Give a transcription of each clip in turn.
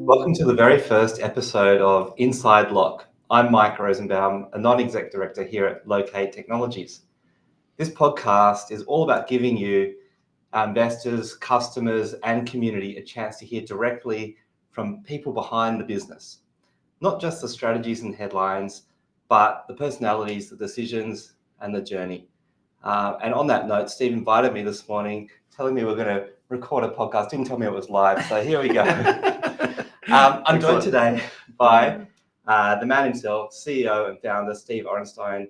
Welcome to the very first episode of Inside Lock. I'm Mike Rosenbaum, a non-exec director here at Locate Technologies. This podcast is all about giving you, investors, customers, and community a chance to hear directly from people behind the business. Not just the strategies and headlines, but the personalities, the decisions, and the journey. And on that note, Steve invited me this morning, telling me we're going to record a podcast. Didn't tell me it was live, so here we go. I'm joined today by the man himself, CEO and founder, Steve Orenstein.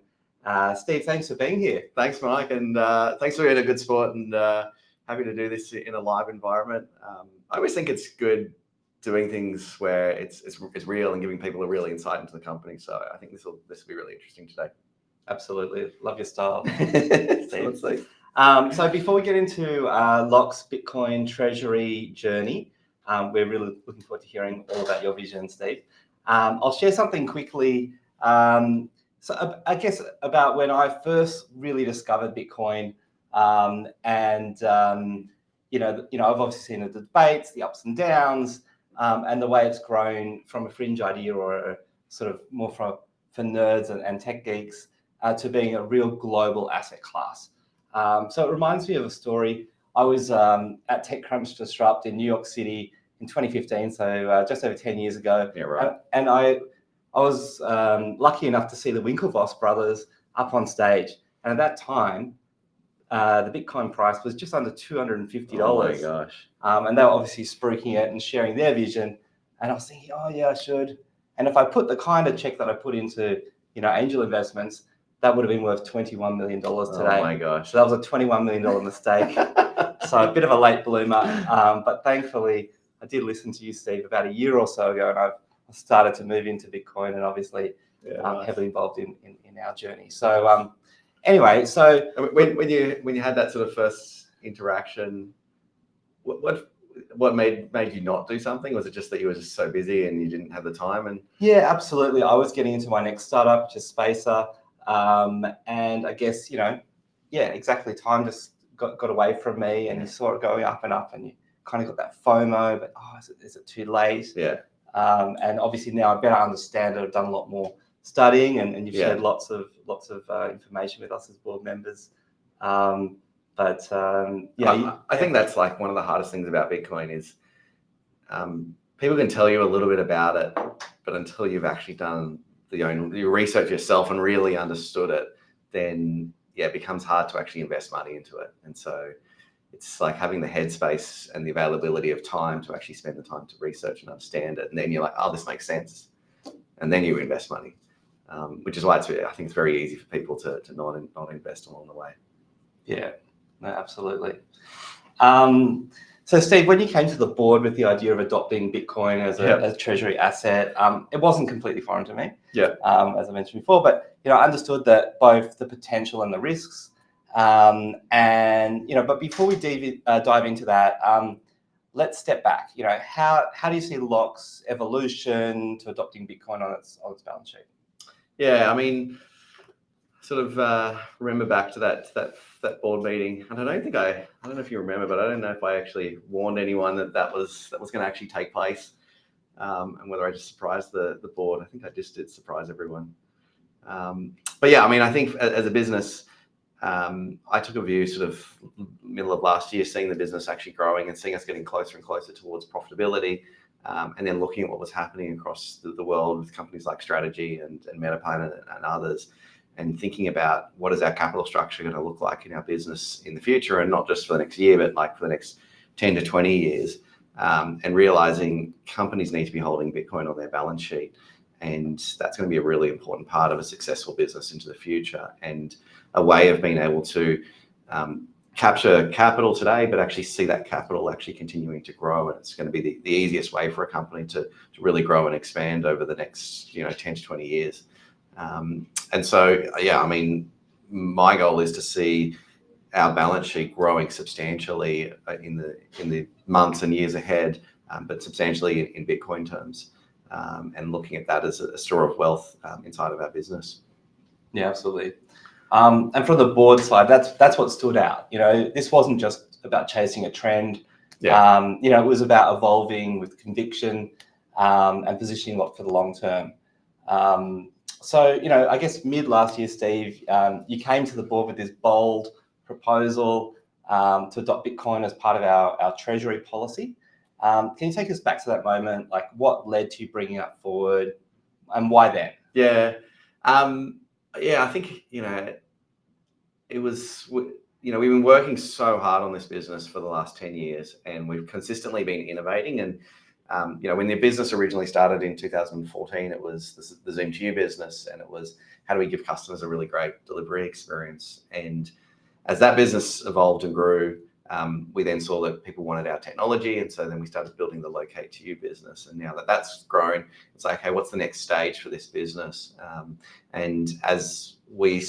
Steve, thanks for being here. Thanks, Mike, and thanks for being a good sport and happy to do this in a live environment. I always think it's good doing things where it's real and giving people a real insight into the company. So I think this will be really interesting today. Absolutely. Love your style. Steve. So before we get into Lock's Bitcoin Treasury journey, we're really looking forward to hearing all about your vision, Steve. I'll share something quickly. So I guess about when I first really discovered Bitcoin, and I've obviously seen the debates, the ups and downs, and the way it's grown from a fringe idea or a sort of more for nerds and tech geeks to being a real global asset class. So it reminds me of a story. I was at TechCrunch Disrupt in New York City in 2015, so just over 10 years ago. Yeah, right. And I was lucky enough to see the Winklevoss brothers up on stage. And at that time, the Bitcoin price was just under $250. Oh my gosh. And they were obviously spruiking it and sharing their vision. And I was thinking, oh yeah, I should. And if I put the kind of check that I put into, angel investments, that would have been worth $21 million today. Oh my gosh. So that was a $21 million mistake. So a bit of a late bloomer. But thankfully, I did listen to you, Steve, about a year or so ago, and I started to move into Bitcoin and obviously heavily involved in our journey. So anyway, so when you had that sort of first interaction, what made you not do something? Was it just that you were just so busy and you didn't have the time? And yeah, absolutely. I was getting into my next startup, which is Spacer. And I guess, exactly. Time just got away from me, and you saw it going up and up, and you kind of got that FOMO, but is it too late? Yeah. And obviously now I better understand it. I've done a lot more studying, and you've shared lots of information with us as board members. I think that's like one of the hardest things about Bitcoin is people can tell you a little bit about it, but until you've actually done your research yourself and really understood it, then it becomes hard to actually invest money into it. And so it's like having the headspace and the availability of time to actually spend the time to research and understand it. And then you're like, oh, this makes sense. And then you invest money, which is why I think it's very easy for people to not invest along the way. Yeah, no, absolutely. So Steve, when you came to the board with the idea of adopting Bitcoin as a treasury asset, it wasn't completely foreign to me. Yeah. As I mentioned before, but I understood that both the potential and the risks. But before we dive into that, let's step back. How do you see Lock's evolution to adopting Bitcoin on its balance sheet? Yeah, I mean, sort of remember back to that board meeting, and I don't know if you remember, but I don't know if I actually warned anyone that was going to actually take place, and whether I just surprised the board. I think I just did surprise everyone. But yeah, I mean, I think as a business, I took a view sort of middle of last year, seeing the business actually growing and seeing us getting closer and closer towards profitability, and then looking at what was happening across the world with companies like Strategy and Metaplanet and others, and thinking about what is our capital structure going to look like in our business in the future, and not just for the next year, but like for the next 10 to 20 years, and realizing companies need to be holding Bitcoin on their balance sheet. And that's going to be a really important part of a successful business into the future, and a way of being able to capture capital today, but actually see that capital actually continuing to grow. And it's going to be the easiest way for a company to really grow and expand over the next 10 to 20 years. And so, I mean, my goal is to see our balance sheet growing substantially in the months and years ahead, but substantially in Bitcoin terms, and looking at that as a store of wealth inside of our business. Yeah, absolutely. And from the board side, that's what stood out. This wasn't just about chasing a trend. Yeah. It was about evolving with conviction. and positioning Lock for the long term. So, I guess mid last year, Steve, you came to the board with this bold proposal to adopt Bitcoin as part of our Treasury policy. Can you take us back to that moment? Like, what led to you bringing it forward, and why then? Yeah, I think it was. We've been working so hard on this business for the last 10 years, and we've consistently been innovating. And when the business originally started in 2014, it was the Zoom to You business, and it was how do we give customers a really great delivery experience. And as that business evolved and grew, we then saw that people wanted our technology, and so then we started building the Locate to You business. And now that that's grown, it's like, okay, what's the next stage for this business? And as we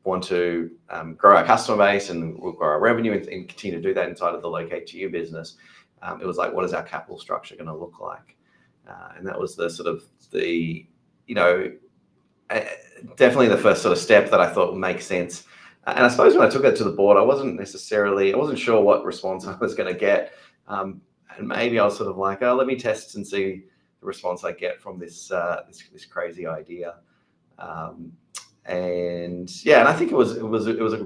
want to grow our customer base and we'll grow our revenue and continue to do that inside of the Locate to You business, it was like, what is our capital structure going to look like? And that was the sort of definitely the first sort of step that I thought would make sense. And I suppose when I took it to the board, I wasn't sure what response I was going to get. And maybe I was sort of like, oh, let me test and see the response I get from this crazy idea. And I think it was a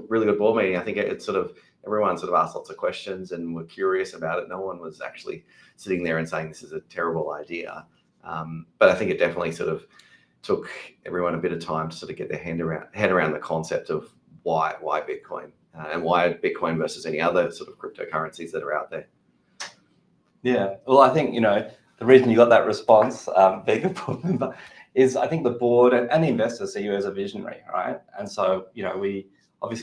really good board meeting. I think it sort of, everyone sort of asked lots of questions and were curious about it. No one was actually sitting there and saying this is a terrible idea. But I think it definitely sort of took everyone a bit of time to sort of get their head around the concept of why Bitcoin and why Bitcoin versus any other sort of cryptocurrencies that are out there. Yeah, well, I think the reason you got that response, being a board member, is I think the board and the investors see you as a visionary, right? And so we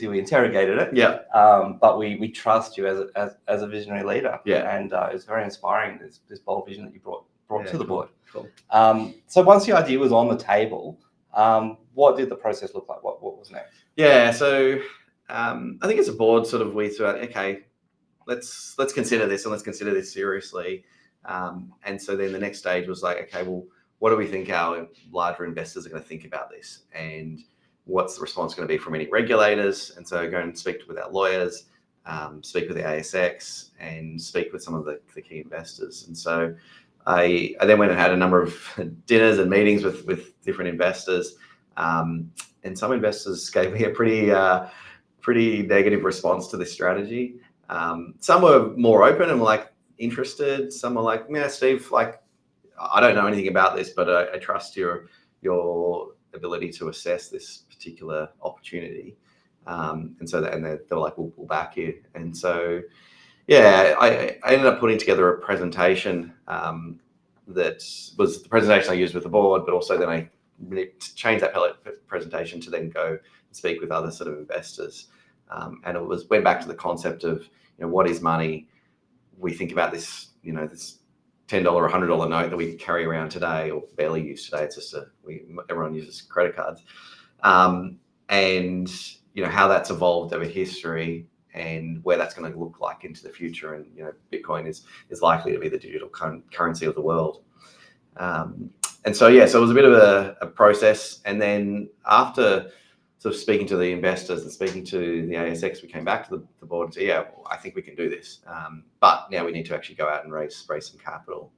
interrogated it, but we trust you as a visionary leader, and it's very inspiring, this bold vision that you brought to the board. Cool. So once the idea was on the table, what did the process look like? What was next? Yeah, so I think as a board, sort of we thought, okay, let's consider this and let's consider this seriously. And so then the next stage was like, okay, well, what do we think our larger investors are going to think about this, and what's the response going to be from any regulators? And so go and speak with our lawyers, speak with the ASX, and speak with some of the key investors. And so I then went and had a number of dinners and meetings with different investors, and some investors gave me a pretty negative response to this strategy. Some were more open and were like interested. Some were like, yeah, Steve, like, I don't know anything about this, but I trust your ability to assess this particular opportunity. And so they were like, we'll back you. And so, I ended up putting together a presentation that was the presentation I used with the board, but also then I really changed that presentation to then go and speak with other sort of investors. And it went back to the concept of, what is money? We think about this, this $10 or $100 note that we carry around today, or barely use today. It's just everyone uses credit cards, and how that's evolved over history and where that's going to look like into the future. And Bitcoin is likely to be the digital currency of the world. And so so it was a bit of a process. And then after sort of speaking to the investors and speaking to the ASX, we came back to the board and said, I think we can do this. But now we need to actually go out and raise some capital.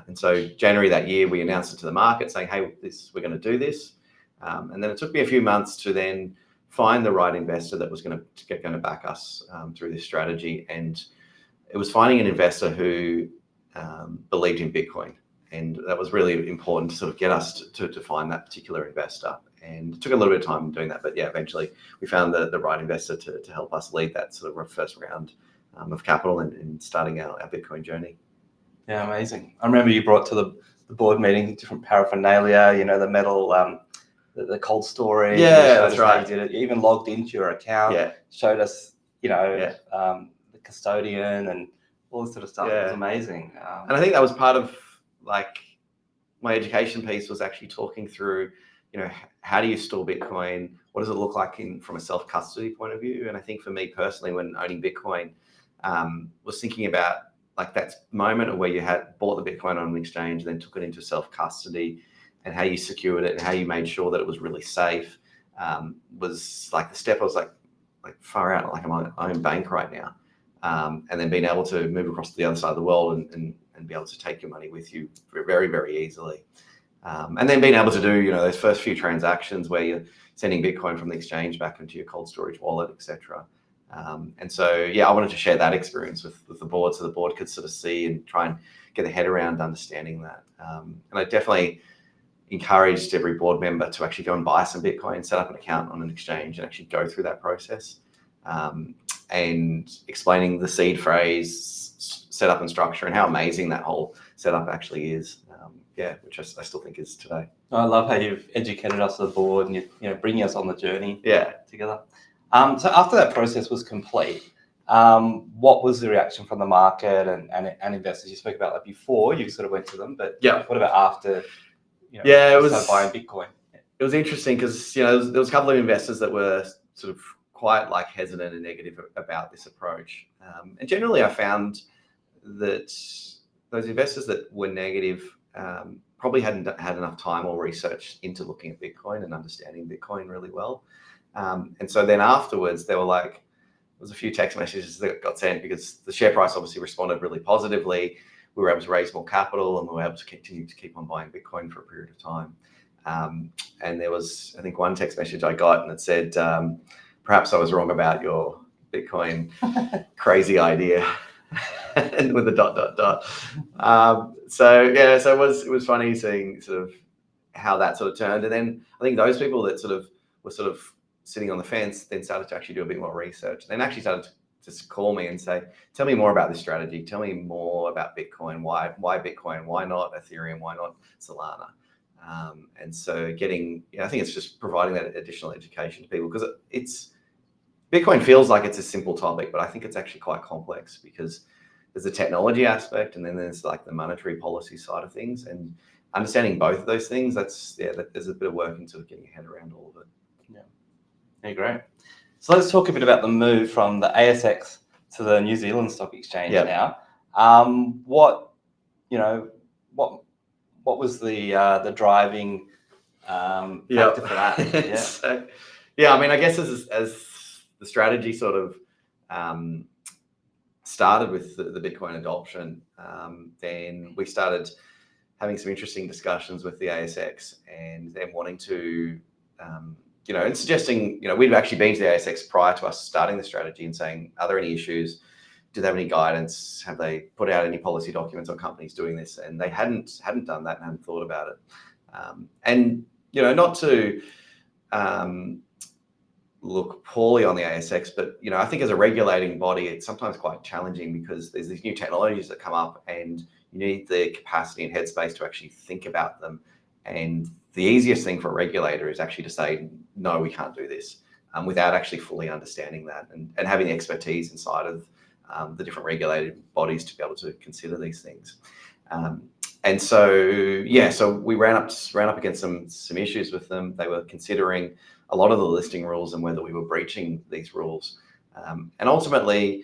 And so January that year, we announced it to the market saying, hey, we're going to do this. And then it took me a few months to then find the right investor that was going to back us through this strategy. And it was finding an investor who believed in Bitcoin. And that was really important to sort of get us to find that particular investor. And it took a little bit of time doing that, but eventually we found the right investor to help us lead that sort of first round of capital and starting our Bitcoin journey. Yeah, amazing. I remember you brought to the board meeting different paraphernalia, the metal, the cold storage. Yeah, that's right. How you did it. You even logged into your account, showed us, the custodian and all this sort of stuff. It was amazing. And I think that was part of like my education piece was actually talking through, how do you store Bitcoin? What does it look like from a self-custody point of view? And I think for me personally, when owning Bitcoin, was thinking about like that moment of where you had bought the Bitcoin on an exchange, then took it into self-custody, and how you secured it and how you made sure that it was really safe, was like the step I was like far out, like I'm my own bank right now. And then being able to move across to the other side of the world and and be able to take your money with you very, very easily. And then being able to do, those first few transactions where you're sending Bitcoin from the exchange back into your cold storage wallet, etc. And so, I wanted to share that experience with the board, so the board could sort of see and try and get their head around understanding that. And I definitely encouraged every board member to actually go and buy some Bitcoin, set up an account on an exchange, and actually go through that process. And explaining the seed phrase, setup and structure, and how amazing that whole setup actually is. Which I still think is today. I love how you've educated us as a board and you're bringing us on the journey together. So after that process was complete, what was the reaction from the market and investors? You spoke about that before, you sort of went to them, but what about after it was started buying Bitcoin? It was interesting because there was a couple of investors that were sort of quite hesitant and negative about this approach. And generally I found that those investors that were negative probably hadn't had enough time or research into looking at Bitcoin and understanding Bitcoin really well. And so then afterwards, there was a few text messages that got sent because the share price obviously responded really positively. We were able to raise more capital and we were able to continue to keep on buying Bitcoin for a period of time. And there was, I think, one text message I got and it said, perhaps I was wrong about your Bitcoin crazy idea. And with a ... So it was funny seeing sort of how that sort of turned. And then I think those people that were sitting on the fence then started to actually do a bit more research. Then actually started to call me and say, tell me more about this strategy. Tell me more about Bitcoin. Why Bitcoin? Why not Ethereum? Why not Solana? And so I think it's just providing that additional education to people, because Bitcoin feels like it's a simple topic, but I think it's actually quite complex because there's a technology aspect and then there's the monetary policy side of things, and understanding both of those things, there's a bit of work into getting your head around all of it. Yeah, great. So let's talk a bit about the move from the ASX to the New Zealand Stock Exchange now. What was the driving factor for that? I mean, I guess as the strategy sort of started with the Bitcoin adoption, then we started having some interesting discussions with the ASX and them wanting to, and suggesting, we'd actually been to the ASX prior to us starting the strategy and saying, are there any issues? Do they have any guidance? Have they put out any policy documents on companies doing this? And they hadn't done that and hadn't thought about it. And, not to look poorly on the ASX, but, I think as a regulating body, it's sometimes quite challenging because there's these new technologies that come up and you need the capacity and headspace to actually think about them. And the easiest thing for a regulator is actually to say, no, we can't do this, without actually fully understanding that and having the expertise inside of the different regulated bodies to be able to consider these things. And so, so we ran up against some issues with them. They were considering a lot of the listing rules and whether we were breaching these rules. And ultimately,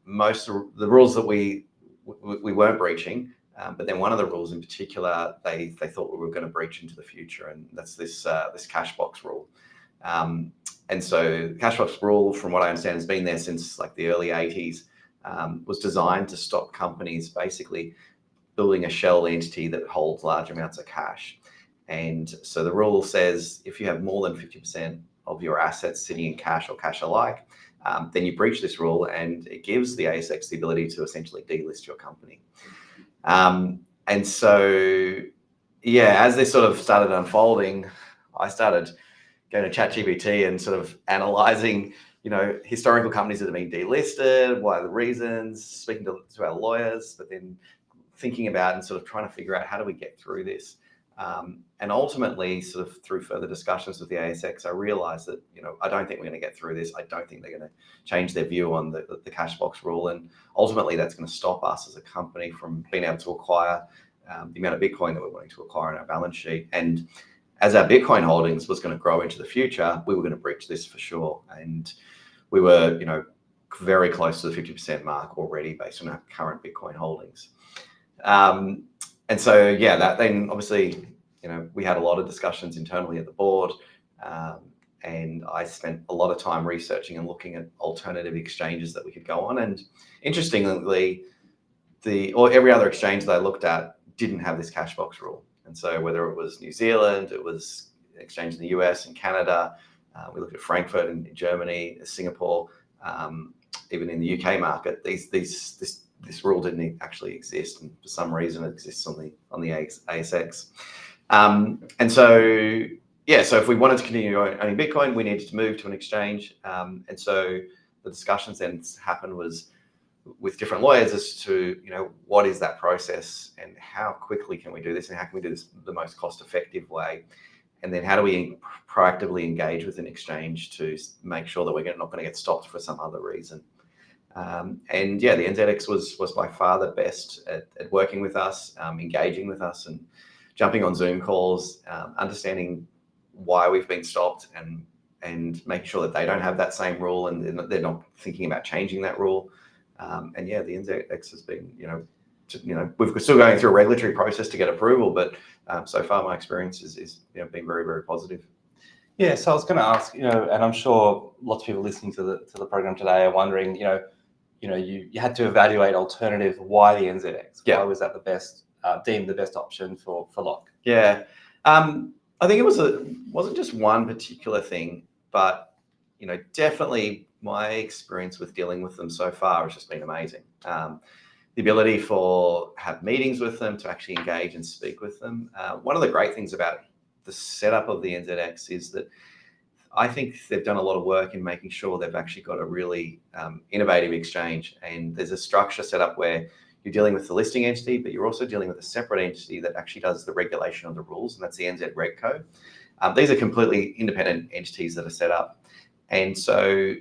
most of the rules that we weren't breaching, but then one of the rules in particular, they thought we were going to breach into the future, and that's this cash box rule. And so the cash box rule, from what I understand, has been there since the early 80s, was designed to stop companies basically building a shell entity that holds large amounts of cash. And so the rule says if you have more than 50% of your assets sitting in cash or cash alike, then you breach this rule, and it gives the ASX the ability to essentially delist your company. And so, as this sort of started unfolding, I started going to ChatGPT and sort of analyzing, historical companies that have been delisted, what are the reasons, speaking to our lawyers, but then thinking about and sort of trying to figure out how do we get through this. And ultimately, sort of through further discussions with the ASX, I realized that, I don't think we're going to get through this. I don't think they're going to change their view on the cash box rule. And ultimately, that's going to stop us as a company from being able to acquire the amount of Bitcoin that we're wanting to acquire on our balance sheet. And as our Bitcoin holdings was going to grow into the future, we were going to breach this for sure. And we were, very close to the 50% mark already based on our current Bitcoin holdings. And so, that then obviously, we had a lot of discussions internally at the board, and I spent a lot of time researching and looking at alternative exchanges that we could go on. And interestingly, every other exchange that I looked at didn't have this cash box rule. And so whether it was New Zealand, it was exchange in the US and Canada, we looked at Frankfurt in Germany, Singapore, even in the UK market, this rule didn't actually exist, and for some reason it exists on the ASX. And so so if we wanted to continue owning Bitcoin, we needed to move to an exchange. And so the discussions then happened was with different lawyers as to, what is that process and how quickly can we do this and how can we do this the most cost-effective way? And then how do we proactively engage with an exchange to make sure that we're not going to get stopped for some other reason? And the NZX was by far the best at working with us, engaging with us and jumping on Zoom calls, understanding why we've been stopped and making sure that they don't have that same rule and they're not thinking about changing that rule. The NZX has been, we're still going through a regulatory process to get approval, but so far my experience is been very, very positive. Yeah, so I was going to ask, and I'm sure lots of people listening to the program today are wondering, you had to evaluate alternative. Why the NZX? Yeah. Why was that the best, deemed the best option for Lock? Yeah, I think it wasn't just one particular thing, but definitely my experience with dealing with them so far has just been amazing. The ability to have meetings with them, to actually engage and speak with them. One of the great things about the setup of the NZX is that I think they've done a lot of work in making sure they've actually got a really innovative exchange. And there's a structure set up where you're dealing with the listing entity, but you're also dealing with a separate entity that actually does the regulation of the rules, and that's the NZ Regco. These are completely independent entities that are set up. And so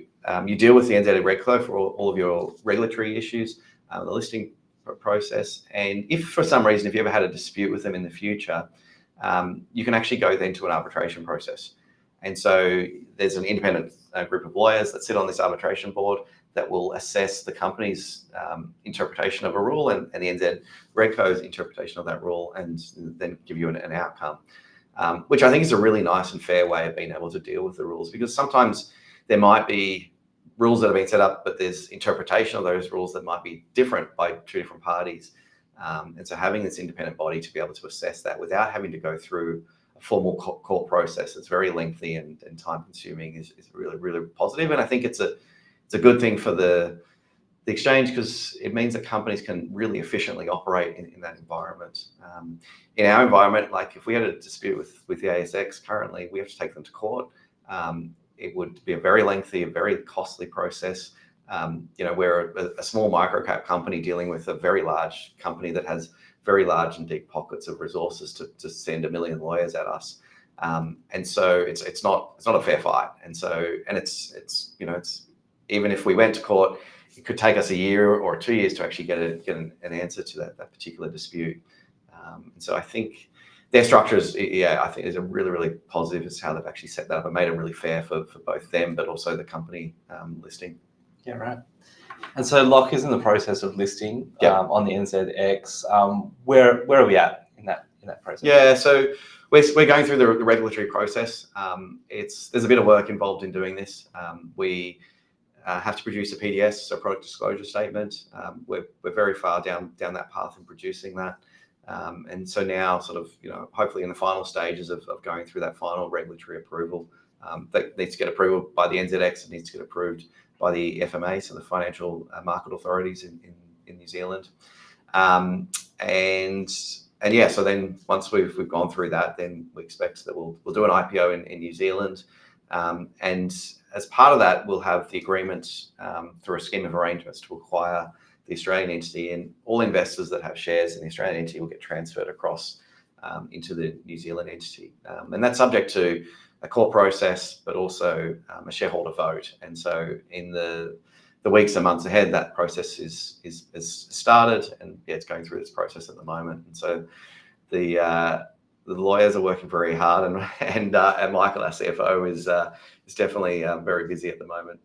you deal with the NZ Regco for all of your regulatory issues, the listing process. And if for some reason, if you ever had a dispute with them in the future, you can actually go then to an arbitration process. And so there's an independent group of lawyers that sit on this arbitration board that will assess the company's interpretation of a rule and the NZ Regco's interpretation of that rule, and then give you an outcome, which I think is a really nice and fair way of being able to deal with the rules, because sometimes there might be rules that have been set up, but there's interpretation of those rules that might be different by two different parties. And so having this independent body to be able to assess that without having to go through a formal court process that's very lengthy and time consuming is really, really positive. And I think it's a good thing for the exchange, because it means that companies can really efficiently operate in that environment. In our environment, like if we had a dispute with the ASX currently, we have to take them to court. It would be a very lengthy, a very costly process. We're a small microcap company dealing with a very large company that has very large and deep pockets of resources to send 1 million lawyers at us. And so it's not a fair fight. And it's even if we went to court, it could take us a year or 2 years to actually get an answer to that particular dispute. And so I think their structures, I think is a really, really positive as how they've actually set that up and made it really fair for both them, but also the company listing. Yeah, right. And so Lock is in the process of listing on the NZX. Where are we at in that process? Yeah, so we're going through the regulatory process. There's a bit of work involved in doing this. We have to produce a PDS, so product disclosure statement. We're very far down that path in producing that. And so now hopefully in the final stages of going through that final regulatory approval, that needs to get approval by the NZX, it needs to get approved by the FMA, so the Financial Market Authorities in New Zealand. So then once we've gone through that, then we expect that we'll do an IPO in New Zealand. And as part of that, we'll have the agreement through a scheme of arrangements to acquire the Australian entity, and all investors that have shares in the Australian entity will get transferred across into the New Zealand entity. And that's subject to a court process, but also a shareholder vote. And so in the weeks and months ahead, that process is started, and it's going through this process at the moment. And so the lawyers are working very hard, and Michael, our CFO, is definitely very busy at the moment.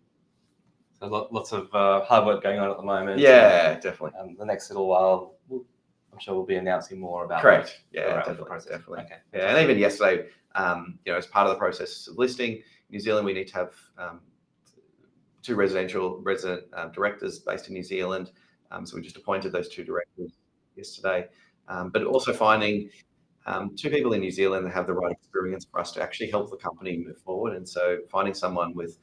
So lots of hard work going on at the moment. Yeah, definitely. The next little while, I'm sure we'll be announcing more about. Correct. Yeah, definitely. Okay. Yeah, and even yesterday, as part of the process of listing New Zealand, we need to have 2 resident directors based in New Zealand. So we just appointed those 2 directors yesterday. But also finding 2 people in New Zealand that have the right experience for us to actually help the company move forward. And so finding someone with,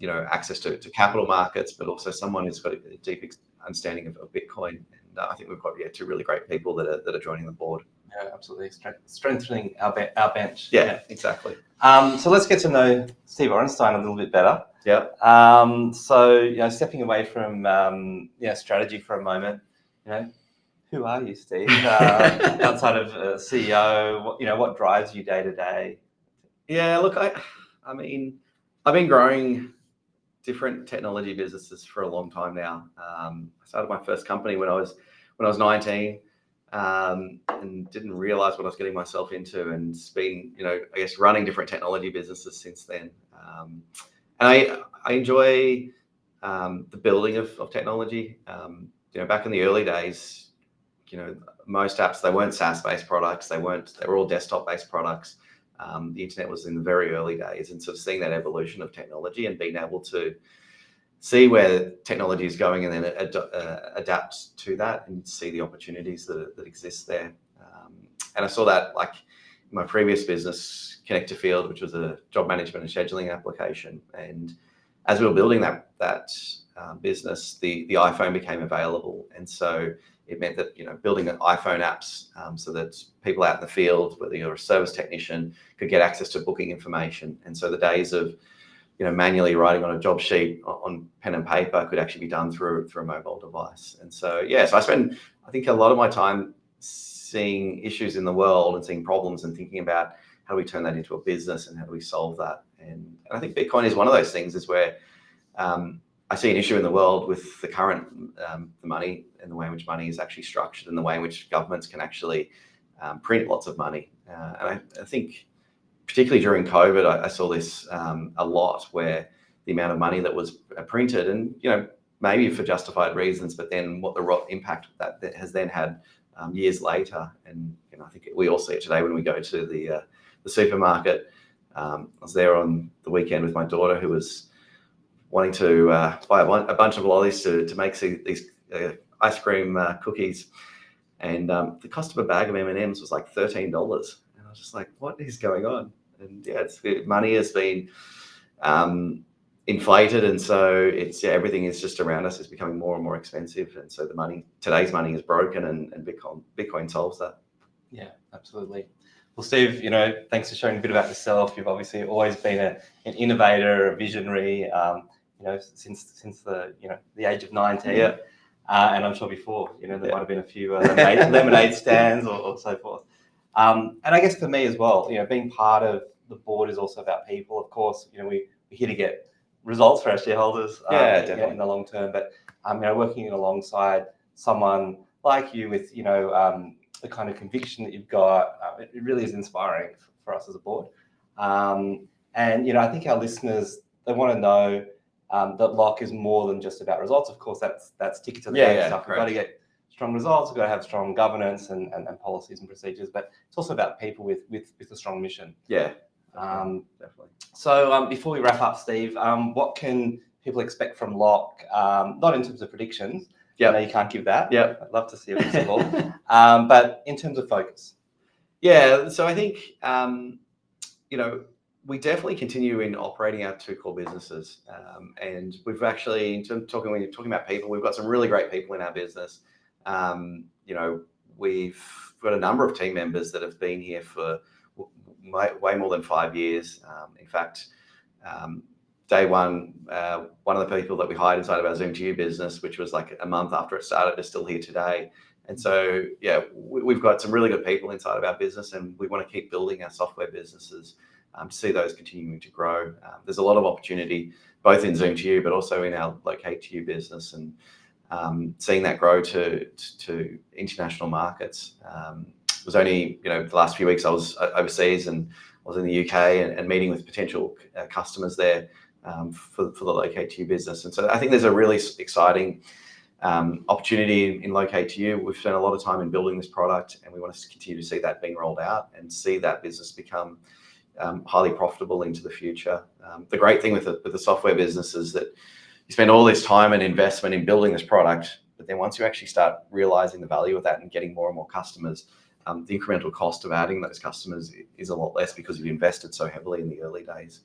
access to capital markets, but also someone who's got a deep understanding of Bitcoin. And I think we've got 2 really great people that are joining the board. Yeah, absolutely. Strengthening our bench. Yeah, exactly. So let's get to know Steve Orenstein a little bit better. Yeah. So, stepping away from strategy for a moment, who are you, Steve? Outside of CEO, what drives you day to day? Yeah, look, I mean, I've been growing different technology businesses for a long time now. I started my first company when I was 19, and didn't realize what I was getting myself into, and it's been, I guess, running different technology businesses since then. And I enjoy the building of technology. Back in the early days, most apps, they weren't SaaS-based products. They were all desktop-based products. The internet was in the very early days, and sort of seeing that evolution of technology and being able to see where technology is going and then adapt to that and see the opportunities that exist there. And I saw that, like, in my previous business, Connect to Field, which was a job management and scheduling application. And as we were building that business, the iPhone became available, and so it meant that building iPhone apps so that people out in the field, whether you're a service technician, could get access to booking information. And so the days of manually writing on a job sheet on pen and paper could actually be done through a mobile device. And so so I spend, I think, a lot of my time seeing issues in the world and seeing problems and thinking about how do we turn that into a business and how do we solve that. And I think Bitcoin is one of those things, is where I see an issue in the world with the current the money and the way in which money is actually structured and the way in which governments can actually print lots of money. And I think particularly during COVID, I saw this a lot, where the amount of money that was printed, and maybe for justified reasons, but then what the impact that has then had years later. And I think we all see it today when we go to the supermarket. I was there on the weekend with my daughter, who was wanting to buy a bunch of lollies to make these ice cream cookies, and the cost of a bag of M&Ms was like $13, and I was just like, what is going on? And money has been inflated, and so everything is just around us is becoming more and more expensive, and so today's money is broken, and Bitcoin solves that. Yeah, absolutely. Well, Steve, thanks for sharing a bit about yourself. You've obviously always been an innovator, a visionary, since the age of 19. Yeah. And I'm sure before, there might have been a few lemonade stands or so forth. And I guess for me as well, being part of the board is also about people. Of course, we're here to get results for our shareholders in the long term. But working alongside someone like you with the kind of conviction that you've got, it really is inspiring for us as a board. And I think our listeners, they want to know that Lock is more than just about results. Of course, that's ticket to the bank stuff. We've got to get strong results. We've got to have strong governance and policies and procedures. But it's also about people with a strong mission. Yeah, definitely. So before we wrap up, Steve, what can people expect from Lock? Not in terms of predictions. Yeah, I know you can't give that. Yeah, I'd love to see a visible. But in terms of focus. Yeah, so I think we definitely continue in operating our 2 core businesses, and we've actually, when you're talking about people, we've got some really great people in our business. We've got a number of team members that have been here for way more than 5 years. In fact, day one, one of the people that we hired inside of our Zoom2U business, which was like a month after it started, is still here today. And so, we've got some really good people inside of our business, and we want to keep building our software businesses to see those continuing to grow. There's a lot of opportunity, both in Zoom2U, but also in our Locate2U business, and seeing that grow to international markets. It was only, the last few weeks I was overseas, and I was in the UK and meeting with potential customers there for the Locate2U business. And so I think there's a really exciting opportunity in Locate2U. We've spent a lot of time in building this product, and we want to continue to see that being rolled out and see that business become highly profitable into the future. The great thing with the software business is that you spend all this time and investment in building this product, But then once you actually start realizing the value of that and getting more and more customers, the incremental cost of adding those customers is a lot less because you've invested so heavily in the early days.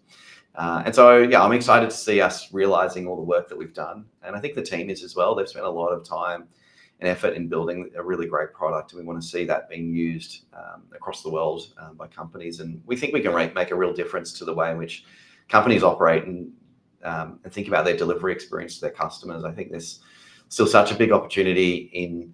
And so, yeah, I'm excited to see us realizing all the work that we've done. And I think the team is as well. They've spent a lot of time and effort in building a really great product. And we want to see that being used across the world by companies. And we think we can make a real difference to the way in which companies operate and think about their delivery experience to their customers. I think there's still such a big opportunity in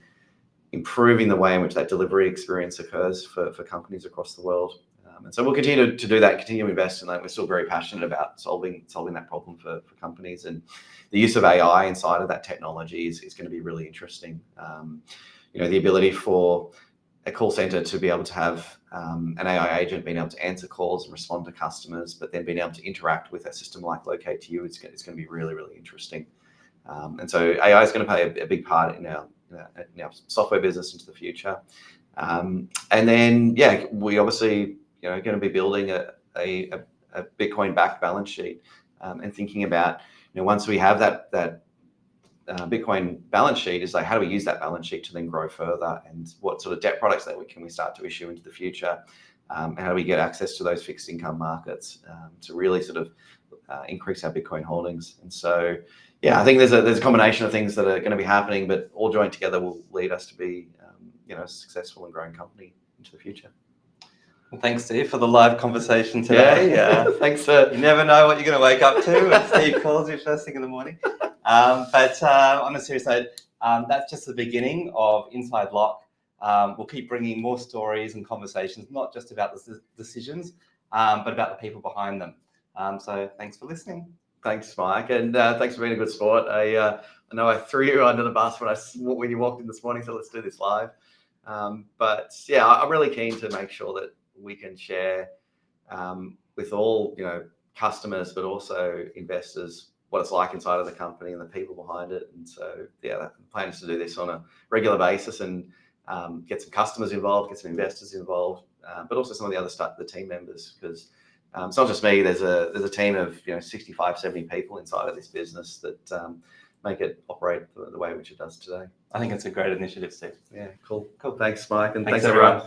improving the way in which that delivery experience occurs for companies across the world. And so we'll continue to do that, continue to invest in that. We're still very passionate about solving that problem for companies, and the use of AI inside of that technology is going to be really interesting. The ability for a call center to be able to have an AI agent being able to answer calls and respond to customers, but then being able to interact with a system like Locate to You, it's going to be really, really interesting. And so AI is going to play a big part in our software business into the future. And then, we obviously going to be building a Bitcoin-backed balance sheet, and thinking about once we have that Bitcoin balance sheet, is like, how do we use that balance sheet to then grow further, and what sort of debt products that can we start to issue into the future, and how do we get access to those fixed income markets to really sort of increase our Bitcoin holdings. And so, I think there's a combination of things that are going to be happening, but all joined together will lead us to be a successful and growing company into the future. Well, thanks, Steve, for the live conversation today. Thanks. You never know what you're going to wake up to when Steve calls you first thing in the morning. But on a serious note, that's just the beginning of Inside Lock. We'll keep bringing more stories and conversations, not just about the decisions, but about the people behind them. So thanks for listening. Thanks, Mike, and thanks for being a good sport. I know I threw you under the bus when you walked in this morning, so let's do this live. But I'm really keen to make sure that we can share with all customers, but also investors, what it's like inside of the company and the people behind it. And so the plan is to do this on a regular basis and get some customers involved, get some investors involved, but also some of the other stuff, the team members, because it's not just me. There's a team of 65, 70 people inside of this business that make it operate the way which it does today. I think it's a great initiative, Steve. Yeah, cool. Thanks, Mike, and thanks everyone.